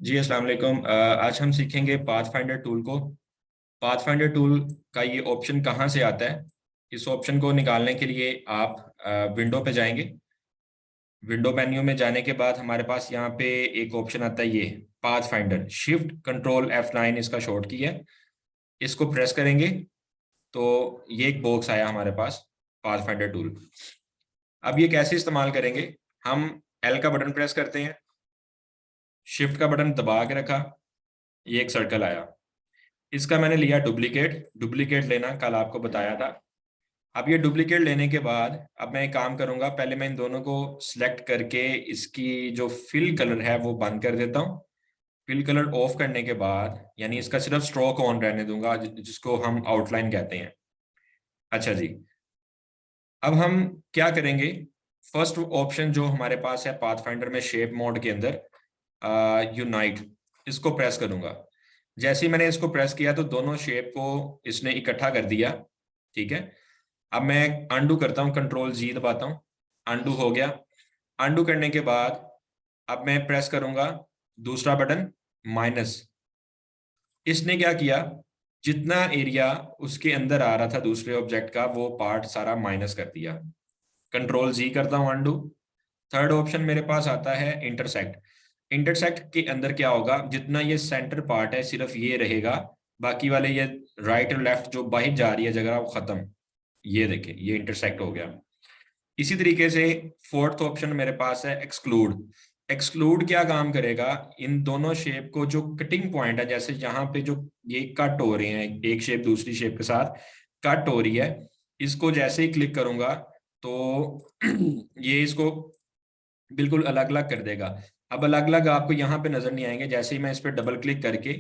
जी अस्सलाम वालेकुम। आज हम सीखेंगे पाथफाइंडर टूल को। पाथफाइंडर टूल का ये ऑप्शन कहाँ से आता है? इस ऑप्शन को निकालने के लिए आप विंडो पे जाएंगे। विंडो मेन्यू में जाने के बाद हमारे पास यहाँ पे एक ऑप्शन आता है, ये पाथफाइंडर। शिफ्ट कंट्रोल F9 इसका शॉर्ट की है। इसको प्रेस करेंगे तो ये एक बॉक्स आया हमारे पास, पाथफाइंडर टूल। अब ये कैसे इस्तेमाल करेंगे? हम L का बटन प्रेस करते हैं, शिफ्ट का बटन दबा के रखा, ये एक सर्कल आया। इसका मैंने लिया डुप्लीकेट। डुप्लीकेट लेना कल आपको बताया था। अब ये डुप्लीकेट लेने के बाद अब मैं एक काम करूंगा, पहले मैं इन दोनों को सिलेक्ट करके इसकी जो फिल कलर है वो बंद कर देता हूँ। फिल कलर ऑफ करने के बाद यानी इसका सिर्फ स्ट्रोक ऑन रहने दूंगा, जिसको हम आउटलाइन कहते हैं। अच्छा जी, अब हम क्या करेंगे? फर्स्ट ऑप्शन जो हमारे पास है पाथफाइंडर में शेप मोड के अंदर, यूनाइट, इसको प्रेस करूंगा। जैसे ही मैंने इसको प्रेस किया तो दोनों शेप को इसने इकट्ठा कर दिया। ठीक है, अब मैं अंडू करता हूँ, कंट्रोल जी दबाता हूँ, अंडू हो गया। अंडू करने के बाद अब मैं प्रेस करूंगा दूसरा बटन, माइनस। इसने क्या किया, जितना एरिया उसके अंदर आ रहा था दूसरे ऑब्जेक्ट का वो पार्ट सारा माइनस कर दिया। कंट्रोल जी करता हूँ, अंडू। थर्ड ऑप्शन मेरे पास आता है इंटरसेक्ट। इंटरसेक्ट के अंदर क्या होगा, जितना ये सेंटर पार्ट है सिर्फ ये रहेगा, बाकी वाले ये राइट और लेफ्ट जो बाहर जा रही है जगह वो खत्म। ये देखें, ये इंटरसेक्ट हो गया। इसी तरीके से फोर्थ ऑप्शन मेरे पास है एक्सक्लूड। एक्सक्लूड क्या काम करेगा, इन दोनों शेप को जो कटिंग पॉइंट है, जैसे यहाँ पे जो ये कट हो रहे हैं, एक शेप दूसरी शेप के साथ कट हो रही है, इसको जैसे ही क्लिक करूंगा तो ये इसको बिल्कुल अलग अलग कर देगा। अब अलग अलग आपको यहाँ पे नजर नहीं आएंगे, जैसे ही मैं इस पर डबल क्लिक करके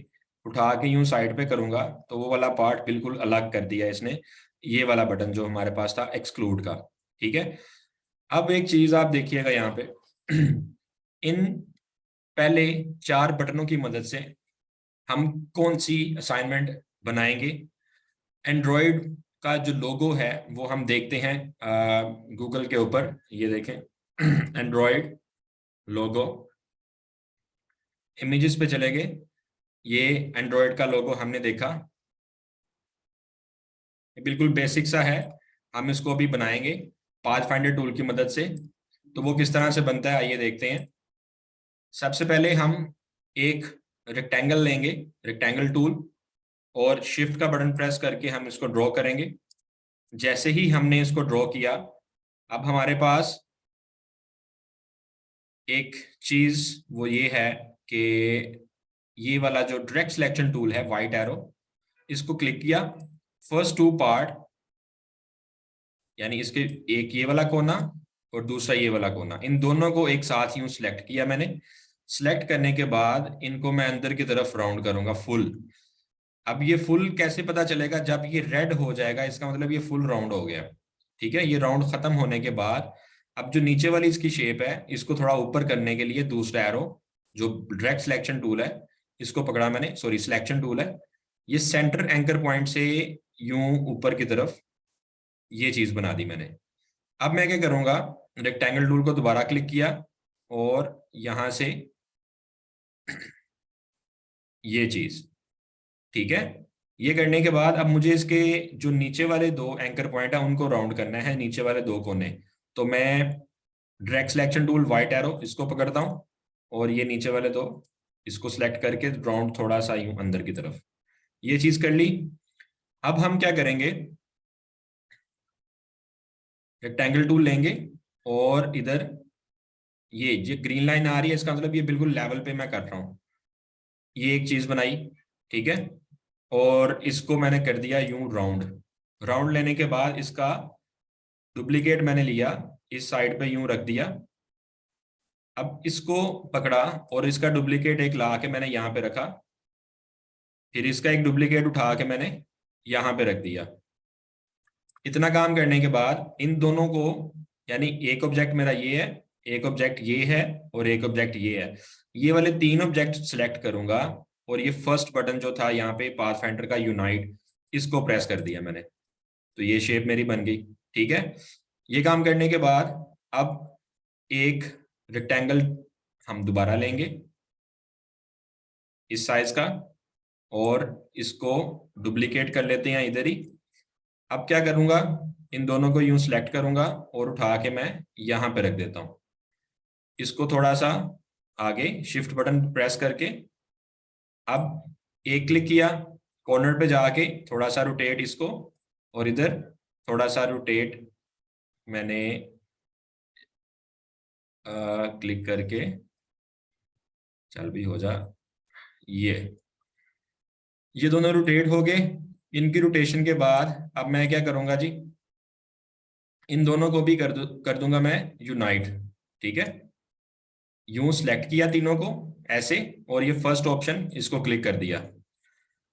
उठा के यूं साइड पे करूंगा तो वो वाला पार्ट बिल्कुल अलग कर दिया इसने, ये वाला बटन जो हमारे पास था एक्सक्लूड का। ठीक है, अब एक चीज आप देखिएगा यहाँ पे इन पहले चार बटनों की मदद से हम कौन सी असाइनमेंट बनाएंगे। एंड्रॉयड का जो लोगो है वो हम देखते हैं गूगल के ऊपर, ये देखें एंड्रॉयड लोगो, इमेजेस पे चले गए, ये एंड्रॉयड का लोगो हमने देखा, बिल्कुल बेसिक सा है। हम इसको अभी बनाएंगे पाथफाइंडर टूल की मदद से। तो वो किस तरह से बनता है आइए देखते हैं। सबसे पहले हम एक रेक्टेंगल लेंगे, रेक्टेंगल टूल, और शिफ्ट का बटन प्रेस करके हम इसको ड्रॉ करेंगे। जैसे ही हमने इसको ड्रॉ किया, अब हमारे पास एक चीज वो ये है कि ये वाला जो डायरेक्ट सिलेक्शन टूल है, वाइट एरो, इसको क्लिक किया। फर्स्ट टू पार्ट यानी इसके एक ये वाला कोना और दूसरा ये वाला कोना, इन दोनों को एक साथ यूं सिलेक्ट किया मैंने। सिलेक्ट करने के बाद इनको मैं अंदर की तरफ राउंड करूंगा फुल। अब ये फुल कैसे पता चलेगा, जब ये रेड हो जाएगा इसका मतलब ये फुल राउंड हो गया। ठीक है, ये राउंड खत्म होने के बाद अब जो नीचे वाली इसकी शेप है इसको थोड़ा ऊपर करने के लिए दूसरा एरो जो डायरेक्ट सिलेक्शन टूल है इसको पकड़ा मैंने, सॉरी सिलेक्शन टूल है, ये सेंटर एंकर पॉइंट से यूं ऊपर की तरफ ये चीज बना दी मैंने। अब मैं क्या करूंगा, रेक्टेंगल टूल को दोबारा क्लिक किया और यहां से ये चीज, ठीक है। ये करने के बाद अब मुझे इसके जो नीचे वाले दो एंकर पॉइंट है उनको राउंड करना है, नीचे वाले दो कोने। तो मैं direct selection tool white arrow इसको पकड़ता हूँ और ये नीचे वाले दो इसको सिलेक्ट करके राउंड थोड़ा सा यूं अंदर की तरफ, ये चीज कर ली। अब हम क्या करेंगे, रेक्टेंगल टूल लेंगे और इधर ये ग्रीन लाइन आ रही है, इसका मतलब ये बिल्कुल लेवल पे मैं कर रहा हूँ। ये एक चीज बनाई, ठीक है, और इसको मैंने कर दिया यूं राउंड। राउंड लेने के बाद इसका डुप्लीकेट मैंने लिया, इस साइड पे यूं रख दिया। अब इसको पकड़ा और इसका डुप्लीकेट एक ला के मैंने यहाँ पे रखा, फिर इसका एक डुप्लीकेट उठा के मैंने यहाँ पे रख दिया। इतना काम करने के बाद इन दोनों को, यानी एक ऑब्जेक्ट मेरा ये है, एक ऑब्जेक्ट ये है और एक ऑब्जेक्ट ये है, ये वाले तीन ऑब्जेक्ट सिलेक्ट करूंगा और ये फर्स्ट बटन जो था यहाँ पे पाथफाइंडर का यूनाइट, इसको प्रेस कर दिया मैंने, तो ये शेप मेरी बन गई। ठीक है, ये काम करने के बाद अब एक रेक्टेंगल हम दोबारा लेंगे, इस साइज का, और इसको डुप्लीकेट कर लेते हैं इधर ही। अब क्या करूंगा, इन दोनों को यूं सिलेक्ट करूंगा और उठा के मैं यहां पे रख देता हूं। इसको थोड़ा सा आगे शिफ्ट बटन प्रेस करके, अब एक क्लिक किया, कॉर्नर पे जाके थोड़ा सा रोटेट इसको, और इधर थोड़ा सा रोटेट मैंने क्लिक करके, चल भी हो जा, ये दोनों रोटेट हो गए। इनकी रोटेशन के बाद अब मैं क्या करूंगा जी, इन दोनों को भी कर दूंगा मैं यूनाइट। ठीक है, यूं सिलेक्ट किया तीनों को ऐसे, और ये फर्स्ट ऑप्शन इसको क्लिक कर दिया।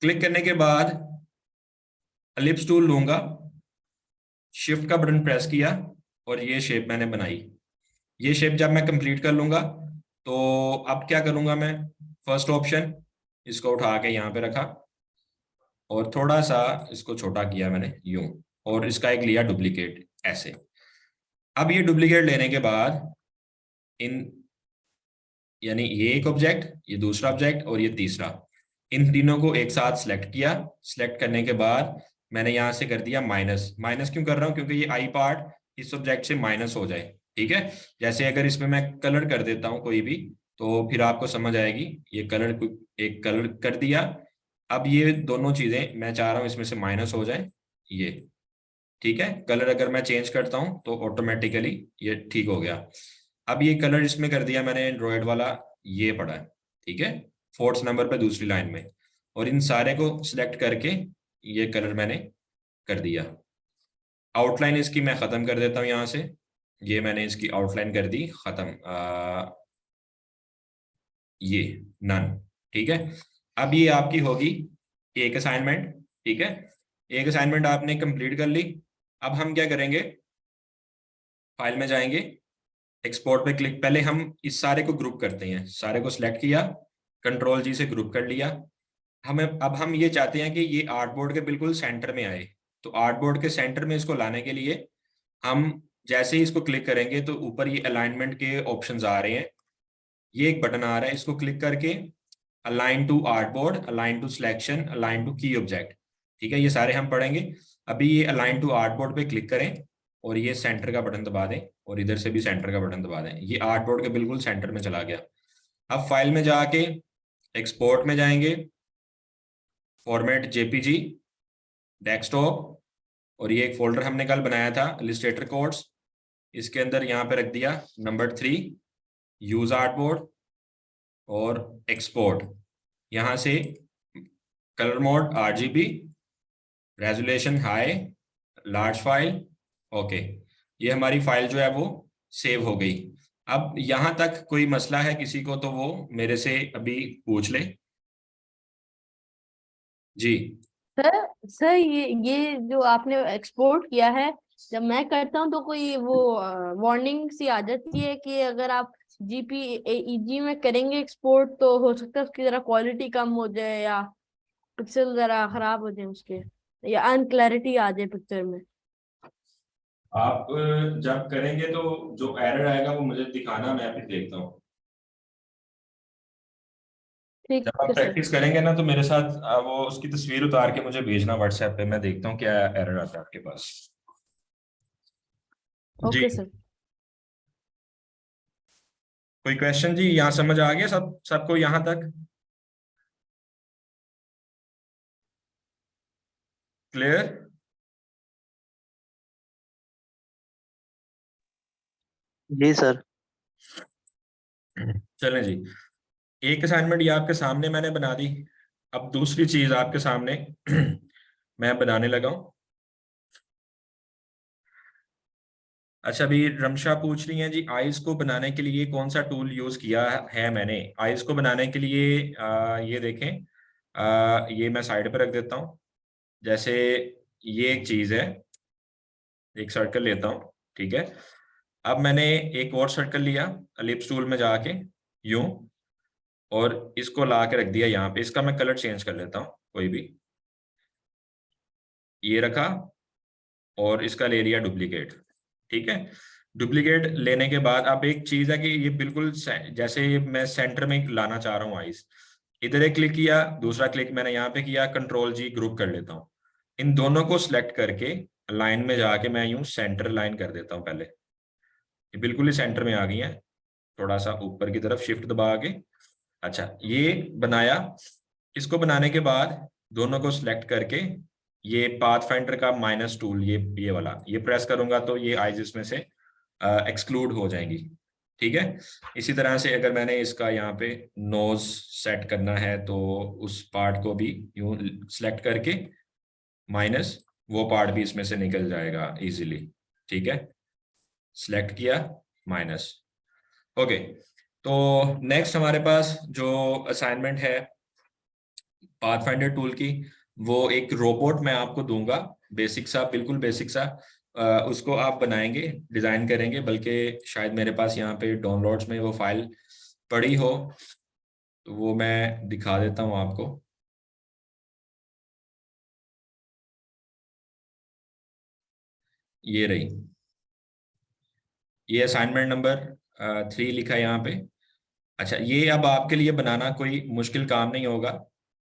क्लिक करने के बाद एलिप्स टूल लूंगा, शिफ्ट का बटन प्रेस किया, और ये शेप मैंने बनाई। ये शेप जब मैं कंप्लीट कर लूंगा, तो अब क्या करूंगा मैं, फर्स्ट ऑप्शन इसको उठा के यहाँ पे रखा, और थोड़ा सा इसको छोटा किया मैंने यूं, और इसका एक लिया डुप्लीकेट ऐसे। अब ये डुप्लीकेट लेने के बाद इन, यानी ये एक ऑब्जेक्ट, ये दूसरा ऑब्जेक्ट, और ये तीसरा, इन तीनों को एक साथ सिलेक्ट किया। सिलेक्ट करने के बाद मैंने यहां से कर दिया माइनस। माइनस क्यों कर रहा हूं, क्योंकि ये आई पार्ट इस ऑब्जेक्ट से माइनस हो जाए। ठीक है, जैसे अगर इसमें मैं कलर कर देता हूं कोई भी, तो फिर आपको समझ आएगी। ये कलर, एक कलर कर दिया। अब ये दोनों चीजें मैं चाह रहा हूं इसमें से माइनस हो जाए, ये। ठीक है, कलर अगर मैं चेंज करता हूं तो ऑटोमेटिकली ये ठीक हो गया। अब ये कलर इसमें कर दिया मैंने एंड्रॉयड वाला, ये पड़ा है। ठीक है, फोर्थ नंबर पे दूसरी लाइन में, और इन सारे को सिलेक्ट करके ये कलर मैंने कर दिया। आउटलाइन इसकी मैं खत्म कर देता हूँ यहाँ से, ये मैंने इसकी आउटलाइन कर दी खत्म, ये नन। ठीक है, अब ये आपकी होगी एक असाइनमेंट। ठीक है, एक असाइनमेंट आपने कंप्लीट कर ली। अब हम क्या करेंगे, फाइल में जाएंगे, एक्सपोर्ट पे क्लिक, पहले हम इस सारे को ग्रुप करते हैं। सारे को सिलेक्ट किया, कंट्रोल जी से ग्रुप कर लिया। हमें अब हम ये चाहते हैं कि ये आर्टबोर्ड के बिल्कुल सेंटर में आए। तो आर्टबोर्ड के सेंटर में इसको लाने के लिए हम जैसे ही इसको क्लिक करेंगे, तो ऊपर ये अलाइनमेंट के ऑप्शंस आ रहे हैं। ये एक बटन आ रहा है, इसको क्लिक करके align to artboard, align to selection, align to key object. ठीक है, ये सारे हम पढ़ेंगे। अभी ये अलाइन टू आर्टबोर्ड पे क्लिक करें, और ये सेंटर का बटन दबा दें, और इधर से भी सेंटर का बटन दबा दें। ये आर्टबोर्ड के बिल्कुल सेंटर में चला गया। अब फाइल में जाके एक्सपोर्ट में जाएंगे, फॉर्मेट जेपीजी, डेस्कटॉप, और ये एक फोल्डर हमने कल बनाया था इलस्ट्रेटर कोड्स, इसके अंदर यहाँ पे रख दिया नंबर 3, यूज आर्टबोर्ड, और एक्सपोर्ट। यहाँ से colour mode RGB, resolution high, large file, okay. ये हमारी फाइल जो है वो सेव हो गई। अब यहां तक कोई मसला है किसी को, तो वो मेरे से अभी पूछ ले जी। सर सर ये जो आपने एक्सपोर्ट किया है, जब मैं करता हूँ तो कोई वो वार्निंग सी आ जाती है कि अगर आप जीपीईजी में करेंगे एक्सपोर्ट, तो हो सकता है उसकी जरा क्वालिटी कम हो जाए, या पिक्सल जरा खराब हो जाए उसके, या अनक्लैरिटी आ जाए पिक्चर में। आप जब करेंगे तो जो एरर आएगा वो मुझे दिखाना, मैं फिर देखता हूँ। ठीक जब आप है सर। प्रैक्टिस करेंगे ना, तो मेरे साथ वो उसकी तस्वीर उतार के मुझे भेजना व्हाट्सएप पे, मैं देखता हूँ क्या एरर आता है आपके पास। जी, ओके सर। कोई क्वेश्चन जी, यहाँ समझ आ गया सबको यहाँ तक? क्लियर? जी सर। चलें जी, एक असाइनमेंट ये आपके सामने मैंने बना दी। अब दूसरी चीज आपके सामने मैं बनाने लगा हूं। अच्छा, अभी रमशा पूछ रही हैं जी, आइस को बनाने के लिए कौन सा टूल यूज किया है मैंने। आइस को बनाने के लिए ये देखें, ये मैं साइड पर रख देता हूँ। जैसे ये एक चीज है, एक सर्कल लेता हूँ। ठीक है, अब मैंने एक और सर्कल लिया, एलिप्स टूल में जाके यूं, और इसको ला के रख दिया यहाँ पे। इसका मैं कलर चेंज कर लेता हूँ कोई भी, ये रखा, और इसका ले लिया डुप्लीकेट। ठीक है, डुप्लीकेट लेने के बाद अब एक चीज है कि ये बिल्कुल जैसे मैं सेंटर में लाना चाह रहा हूँ आइस, इधर एक क्लिक किया, दूसरा क्लिक मैंने यहाँ पे किया, कंट्रोल जी ग्रुप कर लेता हूँ। इन दोनों को सिलेक्ट करके लाइन में जाके मैं यूं सेंटर लाइन कर देता हूँ पहले। ये बिल्कुल ही सेंटर में आ गई है, थोड़ा सा ऊपर की तरफ शिफ्ट दबा के। अच्छा, ये बनाया। इसको बनाने के बाद दोनों को सिलेक्ट करके ये पाथ फाइंडर का माइनस टूल, ये वाला ये प्रेस करूंगा तो ये आईज इसमें से एक्सक्लूड हो जाएंगी। ठीक है। इसी तरह से अगर मैंने इसका यहाँ पे नोज सेट करना है तो उस पार्ट को भी यूं सिलेक्ट करके माइनस, वो पार्ट भी इसमें से निकल जाएगा इजीली। ठीक है, सिलेक्ट किया, माइनस। ओके, तो नेक्स्ट हमारे पास जो असाइनमेंट है पाथफाइंडर टूल की, वो एक रोबोट मैं आपको दूंगा, बेसिक सा, बिल्कुल बेसिक सा। उसको आप बनाएंगे, डिजाइन करेंगे, बल्कि शायद मेरे पास यहाँ पे डाउनलोड्स में वो फाइल पड़ी हो, तो वो मैं दिखा देता हूँ आपको। ये रही, ये असाइनमेंट नंबर 3 लिखा है यहाँ पे। अच्छा, ये अब आपके लिए बनाना कोई मुश्किल काम नहीं होगा,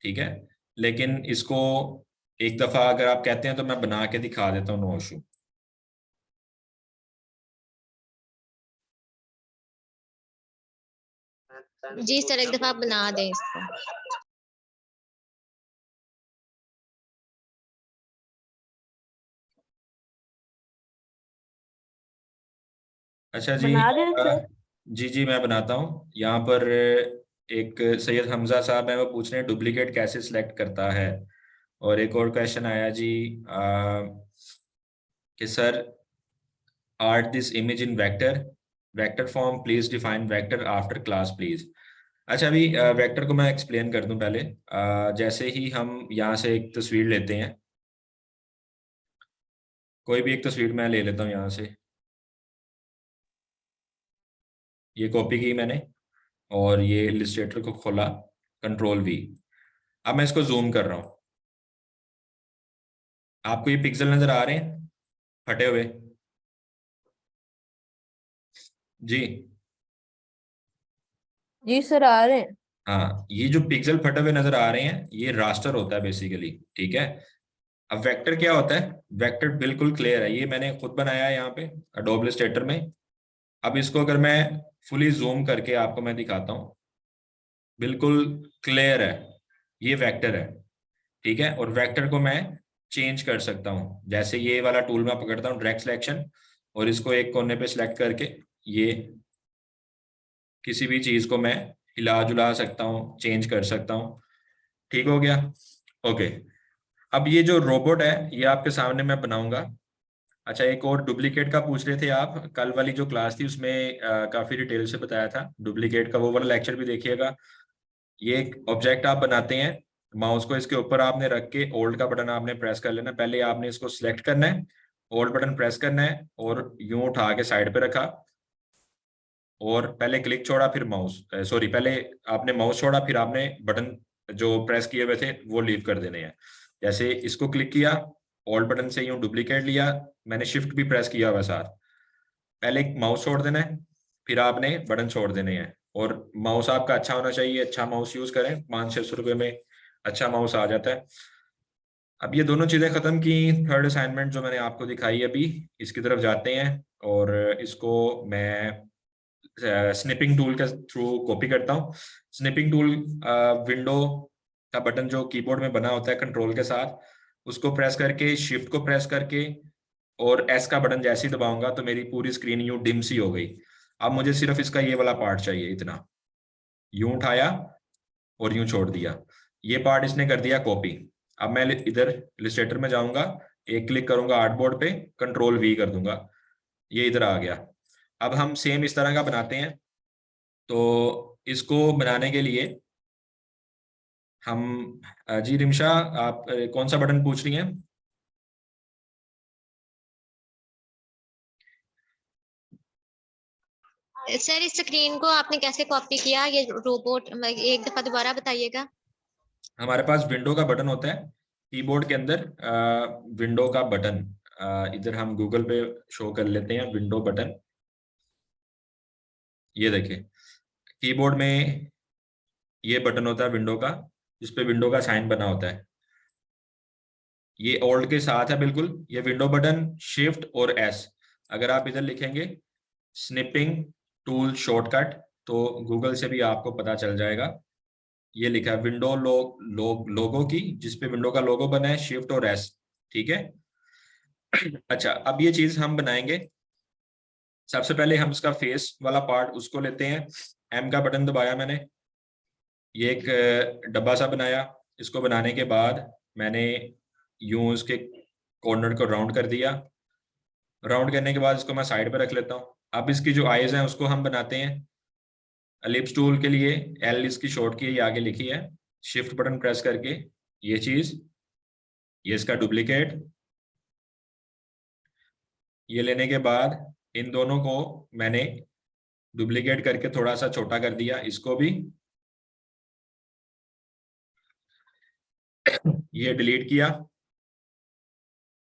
ठीक है, लेकिन इसको एक दफा अगर आप कहते हैं तो मैं बना के दिखा देता हूँ, नो इशू। जी सर, एक दफा आप बना दें इसको। अच्छा जी, बना दें सर। जी जी मैं बनाता हूँ। यहाँ पर एक सैयद हमजा साहब है, वो पूछ रहे हैं डुप्लीकेट कैसे सिलेक्ट करता है। और एक और क्वेश्चन आया जी कि sir art this image in vector, vector form please define vector after class please. अच्छा, अभी वेक्टर को मैं एक्सप्लेन कर दूं पहले। जैसे ही हम यहाँ से एक तस्वीर लेते हैं, कोई भी एक तस्वीर मैं ले लेता हूँ यहाँ से, ये कॉपी की मैंने और ये इलस्ट्रेटर को खोला, कंट्रोल वी। अब मैं इसको जूम कर रहा हूँ, आपको ये पिक्सल नजर आ रहे हैं फटे हुए? जी जी सर, आ रहे हैं। हाँ, ये जो पिक्सल फटे हुए नजर आ रहे हैं ये रास्टर होता है बेसिकली। ठीक है, अब वेक्टर क्या होता है? वेक्टर बिल्कुल क्लियर है, ये मैंने खुद बनाया है यहाँ पे एडोब इलस्ट्रेटर में। अब इसको अगर मैं फुली जूम करके आपको मैं दिखाता हूँ, बिल्कुल क्लियर है, ये वेक्टर है। ठीक है, और वेक्टर को मैं चेंज कर सकता हूँ, जैसे ये वाला टूल मैं पकड़ता हूँ डायरेक्ट सिलेक्शन, और इसको एक कोने पे सिलेक्ट करके ये किसी भी चीज को मैं हिला जुला सकता हूँ, चेंज कर सकता हूँ। ठीक हो गया? ओके, अब ये जो रोबोट है ये आपके सामने मैं बनाऊंगा। अच्छा, एक और डुप्लीकेट का पूछ रहे थे आप, कल वाली जो क्लास थी उसमें काफी डिटेल से बताया था डुप्लीकेट का, वो वाला लेक्चर भी देखिएगा। ये एक ऑब्जेक्ट आप बनाते हैं, माउस को इसके ऊपर आपने रख के ओल्ड का बटन आपने प्रेस कर लेना। पहले आपने इसको सिलेक्ट करना है, ओल्ड बटन प्रेस करना है और यूं उठा के साइड पे रखा, और पहले क्लिक छोड़ा फिर माउस, सॉरी, पहले आपने माउस छोड़ा फिर आपने बटन जो प्रेस किए हुए थे वो लीव कर देने हैं। जैसे इसको क्लिक किया, ऑल्ट बटन से यूं डुप्लीकेट लिया, मैंने शिफ्ट भी प्रेस किया हुआ साथ, पहले माउस छोड़ देना है फिर आपने बटन छोड़ देने हैं। और माउस आपका अच्छा होना चाहिए, अच्छा माउस यूज करें, 500-600 रुपये में अच्छा माउस आ जाता है। अब ये दोनों चीजें खत्म की, थर्ड असाइनमेंट जो मैंने आपको दिखाई अभी, इसकी तरफ जाते हैं और इसको मैं स्निपिंग टूल के थ्रू कॉपी करता हूँ। स्निपिंग टूल विंडो का बटन जो कीबोर्ड में बना होता है कंट्रोल के साथ, उसको प्रेस करके, शिफ्ट को प्रेस करके और एस का बटन जैसे ही दबाऊंगा तो मेरी पूरी स्क्रीन यूं डिम सी हो गई। अब मुझे सिर्फ इसका ये वाला पार्ट चाहिए, इतना, यूं उठाया और यूं छोड़ दिया, ये पार्ट इसने कर दिया कॉपी। अब मैं इधर इलस्ट्रेटर में जाऊंगा, एक क्लिक करूंगा आर्टबोर्ड पे, कंट्रोल वी कर दूंगा, ये इधर आ गया। अब हम सेम इस तरह का बनाते हैं, तो इसको बनाने के लिए हम जी रिमशा, आप कौन सा बटन पूछ रही हैं? सर, इस स्क्रीन को आपने कैसे कॉपी किया, ये रोबोट, एक दफा दोबारा बताइएगा। हमारे पास विंडो का बटन होता है कीबोर्ड के अंदर, विंडो का बटन, इधर हम गूगल पे शो कर लेते हैं विंडो बटन। ये देखिए कीबोर्ड में ये बटन होता है विंडो का, जिस पे विंडो का साइन बना होता है। ये ओल्ड के साथ है बिल्कुल। ये विंडो बटन शिफ्ट और एस, अगर आप इधर लिखेंगे स्निपिंग टूल शॉर्टकट तो गूगल से भी आपको पता चल जाएगा। ये लिखा है विंडो लोगो की, जिसपे विंडो का लोगो बना है, शिफ्ट और एस। ठीक है। अच्छा, अब ये चीज हम बनाएंगे। सबसे पहले हम इसका फेस वाला पार्ट उसको लेते हैं। एम का बटन दबाया मैंने, ये एक डब्बा सा बनाया। इसको बनाने के बाद मैंने यूं उसके कॉर्नर को राउंड कर दिया। राउंड करने के बाद इसको मैं साइड पे रख लेता हूँ। अब इसकी जो आईज हैं उसको हम बनाते हैं। एलिप्स टूल के लिए एल इसकी शॉर्ट की, ये आगे लिखी है। शिफ्ट बटन प्रेस करके ये चीज, ये इसका डुप्लीकेट। ये लेने के बाद इन दोनों को मैंने डुप्लीकेट करके थोड़ा सा छोटा कर दिया, इसको भी ये डिलीट किया।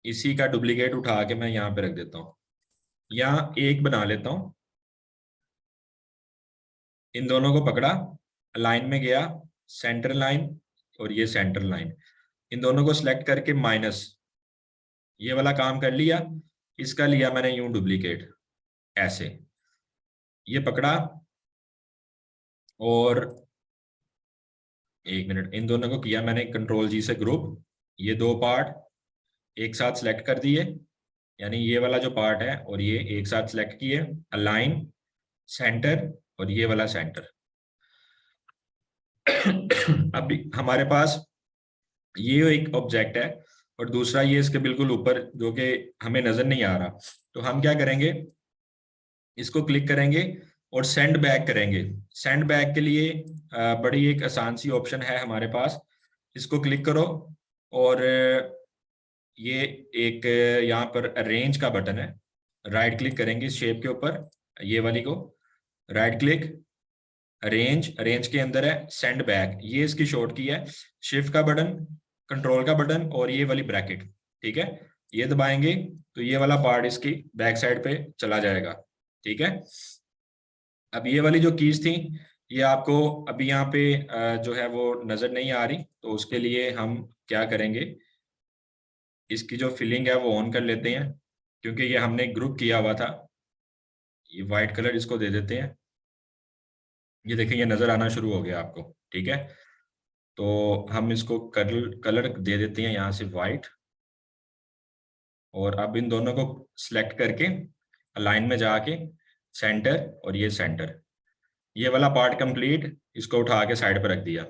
इसी का डुप्लीकेट उठा के मैं यहाँ पे रख देता हूँ। यहाँ एक बना लेता हूँ। इन दोनों को पकड़ा, लाइन में गया, सेंटर लाइन और ये सेंटर लाइन, इन दोनों को सिलेक्ट करके माइनस, ये वाला काम कर लिया। इसका लिया मैंने यूं डुप्लीकेट ऐसे, ये पकड़ा और एक मिनट, इन दोनों को किया मैंने कंट्रोल जी से ग्रुप। ये दो पार्ट एक साथ सिलेक्ट कर दिए, यानी ये वाला जो पार्ट है और ये एक साथ सिलेक्ट किए, अलाइन, सेंटर और ये वाला सेंटर। अभी हमारे पास ये एक ऑब्जेक्ट है और दूसरा ये इसके बिल्कुल ऊपर जो कि हमें नजर नहीं आ रहा। तो हम क्या करेंगे, इसको क्लिक करेंगे और सेंड बैक करेंगे। सेंड बैक के लिए बड़ी एक आसान सी ऑप्शन है हमारे पास। इसको क्लिक करो और ये एक यहाँ पर अरेंज का बटन है, राइट क्लिक करेंगे इस शेप के ऊपर, ये वाली को राइट क्लिक, अरेंज, अरेंज के अंदर है सेंड बैक, ये इसकी शॉर्ट की है। शिफ्ट का बटन, कंट्रोल का बटन और ये वाली ब्रैकेट, ठीक है, ये दबाएंगे तो ये वाला पार्ट इसकी बैक साइड पे चला जाएगा। ठीक है। अब ये वाली जो कीज थी ये आपको अभी यहाँ पे जो है वो नजर नहीं आ रही, तो उसके लिए हम क्या करेंगे, इसकी जो फिलिंग है वो ऑन कर लेते हैं, क्योंकि ये हमने ग्रुप किया हुआ था। ये वाइट कलर इसको दे देते हैं। ये देखिए ये नजर आना शुरू हो गया आपको। ठीक है, तो हम इसको कलर कलर दे देते हैं यहाँ से वाइट। और अब इन दोनों को सिलेक्ट करके लाइन में जाके सेंटर और ये सेंटर, ये वाला पार्ट कंप्लीट, इसको उठा के साइड पर रख दिया।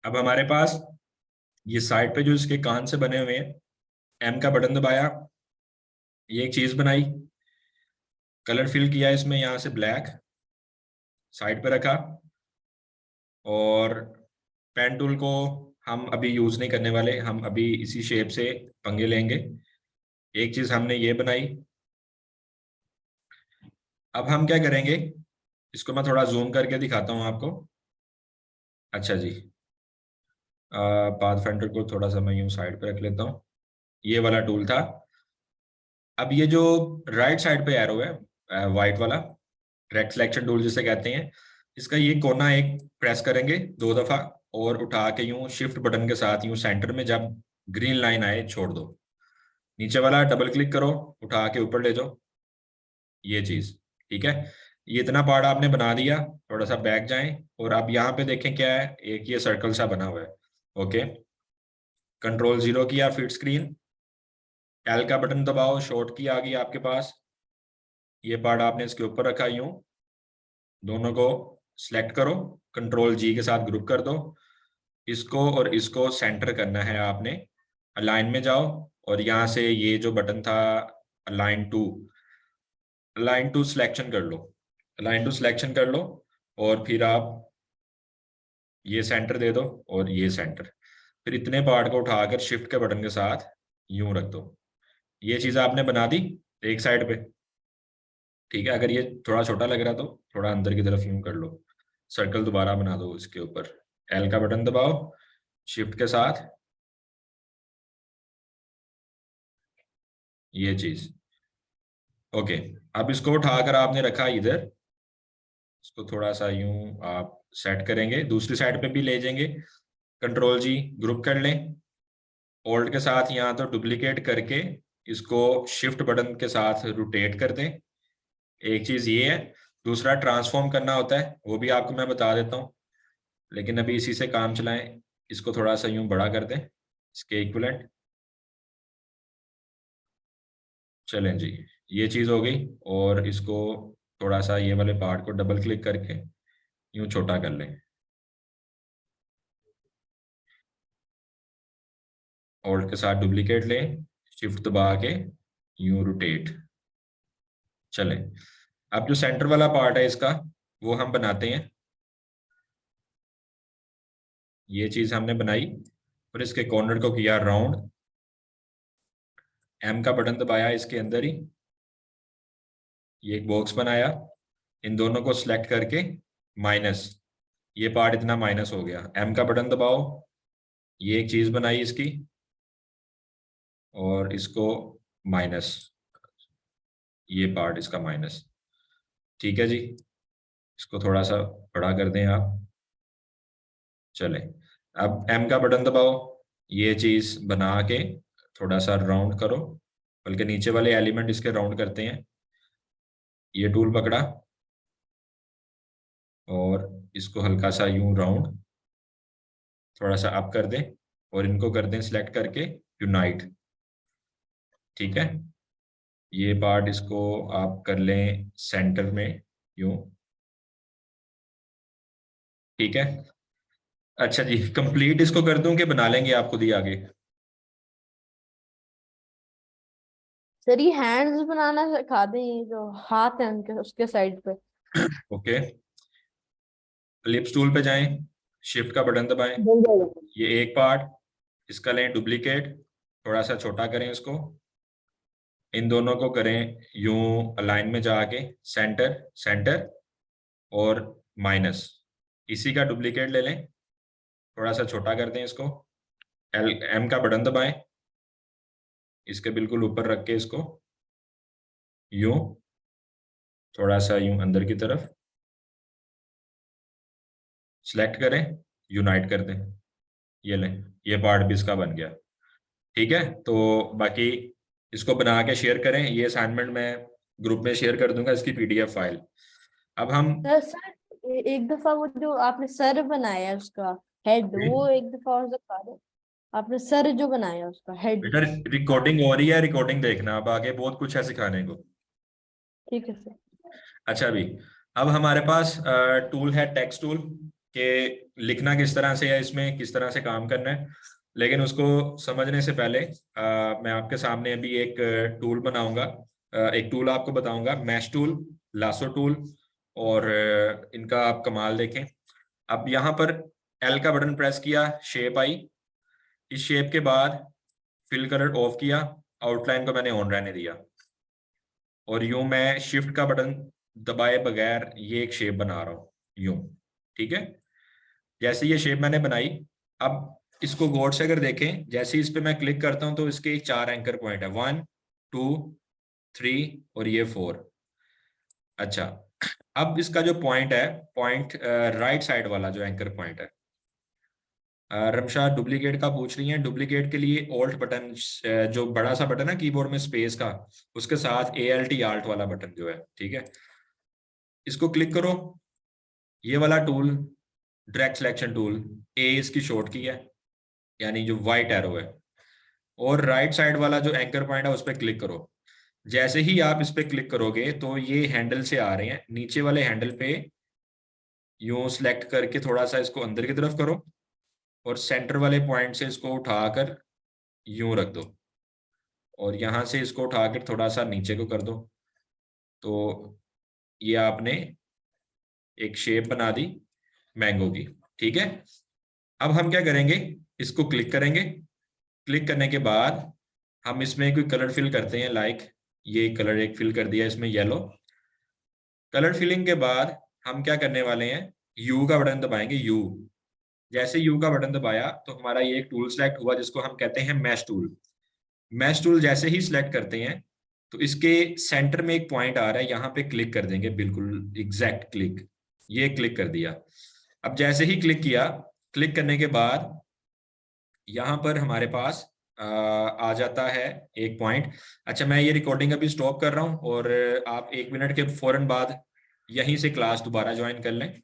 अब हमारे पास ये साइड पे जो इसके कान से बने हुए हैं, एम का बटन दबाया, ये एक चीज बनाई, कलर फिल किया इसमें यहाँ से ब्लैक, साइड पे रखा। और पेन टूल को हम अभी यूज नहीं करने वाले, हम अभी इसी शेप से पंगे लेंगे। एक चीज हमने ये बनाई। अब हम क्या करेंगे, इसको मैं थोड़ा जूम करके दिखाता हूँ आपको। अच्छा जी, पाथफाइंडर को थोड़ा सा मैं यूं साइड पे रख लेता हूँ, ये वाला टूल था। अब ये जो राइट साइड पे एरो है वाइट वाला, ट्रैक सिलेक्शन टूल जिसे कहते हैं, इसका ये कोना एक प्रेस करेंगे 2 दफा और उठा के यूं शिफ्ट बटन के साथ यूं सेंटर में जब ग्रीन लाइन आए छोड़ दो। नीचे वाला डबल क्लिक करो, उठा के ऊपर ले जाओ, ये चीज। ठीक है, ये इतना पार्ट आपने बना दिया। थोड़ा सा बैक जाएं और अब यहाँ पे देखें क्या है, एक ये सर्कल सा बना हुआ है। ओके, कंट्रोल 0 किया, फिट स्क्रीन, एल का बटन दबाओ, शॉर्ट की आ गई आपके पास। ये पार्ट आपने इसके ऊपर रखा यूं, दोनों को सिलेक्ट करो, कंट्रोल जी के साथ ग्रुप कर दो। इसको और इसको सेंटर करना है आपने। अलाइन में जाओ और यहाँ से ये जो बटन था align to, align to selection कर लो, अलाइन टू सिलेक्शन कर लो और फिर आप ये सेंटर दे दो और ये सेंटर। फिर इतने पार्ट को उठाकर शिफ्ट के बटन के साथ यूं रख दो। ये चीज आपने बना दी एक साइड पे। ठीक है, अगर ये थोड़ा छोटा लग रहा तो थोड़ा अंदर की तरफ यूं कर लो, सर्कल दोबारा बना दो इसके ऊपर, एल का बटन दबाओ शिफ्ट के साथ, ये चीज। ओके, अब इसको उठाकर आपने रखा इधर, इसको थोड़ा सा यूं आप सेट करेंगे, दूसरी साइड पे भी ले जाएंगे, कंट्रोल जी ग्रुप कर लें, ऑल्ट के साथ यहाँ तो डुप्लीकेट करके इसको शिफ्ट बटन के साथ रोटेट कर दें। एक चीज ये है, दूसरा ट्रांसफॉर्म करना होता है, वो भी आपको मैं बता देता हूँ, लेकिन अभी इसी से काम चलाएं। इसको थोड़ा सा यूं बड़ा कर दें इसके इक्विवेलेंट। चलें जी, ये चीज हो गई, और इसको थोड़ा सा ये वाले पार्ट को डबल क्लिक करके यूं छोटा कर लें, ऑल्ट के साथ डुप्लीकेट लें, शिफ्ट दबा के यूं रोटेट। चलें, अब जो सेंटर वाला पार्ट है इसका वो हम बनाते हैं। ये चीज हमने बनाई और इसके कॉर्नर को किया राउंड, एम का बटन दबाया इसके अंदर ही, ये एक बॉक्स बनाया, इन दोनों को सिलेक्ट करके माइनस, ये पार्ट इतना माइनस हो गया, एम का बटन दबाओ, ये एक चीज बनाई इसकी, और इसको माइनस, ये पार्ट इसका माइनस। ठीक है जी, इसको थोड़ा सा बड़ा कर दें आप। चले, अब एम का बटन दबाओ, ये चीज बना के थोड़ा सा राउंड करो, बल्कि नीचे वाले एलिमेंट इसके राउंड करते हैं। ये टूल पकड़ा और इसको हल्का सा यूं राउंड, थोड़ा सा अप कर दें, और इनको कर दें सिलेक्ट करके यूनाइट। ठीक है, ये पार्ट इसको आप कर लें सेंटर में यूं। ठीक है, अच्छा जी, कंप्लीट इसको कर दूं कि बना लेंगे आप खुद ही आगे? सर ये हैंड्स बनाना सिखा दें, ये जो हाथ है उनके उसके साइड पे। ओके, एलिप्स टूल पे जाएं, शिफ्ट का बटन दबाएं, बन जाएगा। ये एक पार्ट, इसका लें डुप्लीकेट, थोड़ा सा छोटा करें इसको, इन दोनों को करें यूं अलाइन में जाके सेंटर सेंटर और माइनस, इसी का डुप्लीकेट ले लें, थोड़ा सा छोटा कर दें इसको, एल एम का बटन दबाएं, इसके बिल्कुल ऊपर रख के इसको यूं थोड़ा सा यूं अंदर की तरफ सिलेक्ट करें, यूनाइट कर दें, ये लें, ये पार्ट भी इसका बन गया। ठीक है, तो बाकी इसको बना के शेयर करें, ये असाइनमेंट मैं ग्रुप में शेयर कर दूंगा, इसकी पीडीएफ फाइल। अब हम सर एक दफा वो जो आपने सर बनाया उसका हेड, वो एक दफा और दिखा दो। आपने सर जो बनाया उसका हेड। बेटा रिकॉर्डिंग हो रही है, रिकॉर्डिंग देखना, अब आगे बहुत कुछ है सिखाने को। ठीक है सर। अच्छा अभी, अब हमारे पास टूल है टेक्स्ट टूल, के लिखना किस तरह से है, इसमें किस तरह से काम करना है, लेकिन उसको समझने से पहले मैं आपके सामने अभी एक टूल बनाऊंगा, एक टूल आपको बताऊंगा, मैश टूल, लासो टूल, और इनका आप कमाल देखें। अब यहाँ पर एल का बटन प्रेस किया, शेप आई, इस शेप के बाद फिल कलर ऑफ किया, आउटलाइन को मैंने ऑन रहने दिया, और यूं मैं शिफ्ट का बटन दबाए बगैर ये एक शेप बना रहा हूं यूं। ठीक है, जैसे ये शेप मैंने बनाई, अब इसको गौर से अगर देखें, जैसे इस पे मैं क्लिक करता हूं तो इसके 4 एंकर पॉइंट है, 1 2 3 और ये 4। अच्छा, अब इसका जो पॉइंट है, पॉइंट राइट साइड वाला जो एंकर पॉइंट है, रमशा डुप्लीकेट का पूछ रही हैं, डुप्लीकेट के लिए ऑल्ट बटन, जो बड़ा सा बटन है कीबोर्ड में स्पेस का, उसके साथ ALT आल्ट वाला बटन जो है, ठीक है, इसको क्लिक करो, ये वाला टूल डायरेक्ट सिलेक्शन टूल, ए इसकी शॉर्ट की है, यानी जो वाइट एरो है, और राइट साइड वाला जो एंकर पॉइंट है उस पर क्लिक करो। जैसे ही आप इस पे क्लिक करोगे तो ये हैंडल से आ रहे हैं, नीचे वाले हैंडल पे यूं सिलेक्ट करके थोड़ा सा इसको अंदर की तरफ करो, और सेंटर वाले पॉइंट से इसको उठाकर यूं रख दो, और यहां से इसको उठाकर थोड़ा सा नीचे को कर दो, तो ये आपने एक शेप बना दी मैंगो की। ठीक है, अब हम क्या करेंगे, इसको क्लिक करेंगे, क्लिक करने के बाद हम इसमें कोई कलर फिल करते हैं, लाइक ये कलर एक फिल कर दिया इसमें येलो। कलर फिलिंग के बाद हम क्या करने वाले हैं, यू का बटन दबाएंगे, यू, जैसे यू का बटन दबाया तो हमारा ये एक टूल सेलेक्ट हुआ जिसको हम कहते हैं मैश टूल। मैश टूल जैसे ही सिलेक्ट करते हैं तो इसके सेंटर में एक पॉइंट आ रहा है, यहाँ पे क्लिक कर देंगे, बिल्कुल एग्जैक्ट क्लिक, ये क्लिक कर दिया। अब जैसे ही क्लिक किया, क्लिक करने के बाद यहाँ पर हमारे पास आ जाता है एक पॉइंट। अच्छा, मैं ये रिकॉर्डिंग अभी स्टॉप कर रहा हूँ और आप 1 मिनट के फौरन बाद यहीं से क्लास दोबारा ज्वाइन कर लें।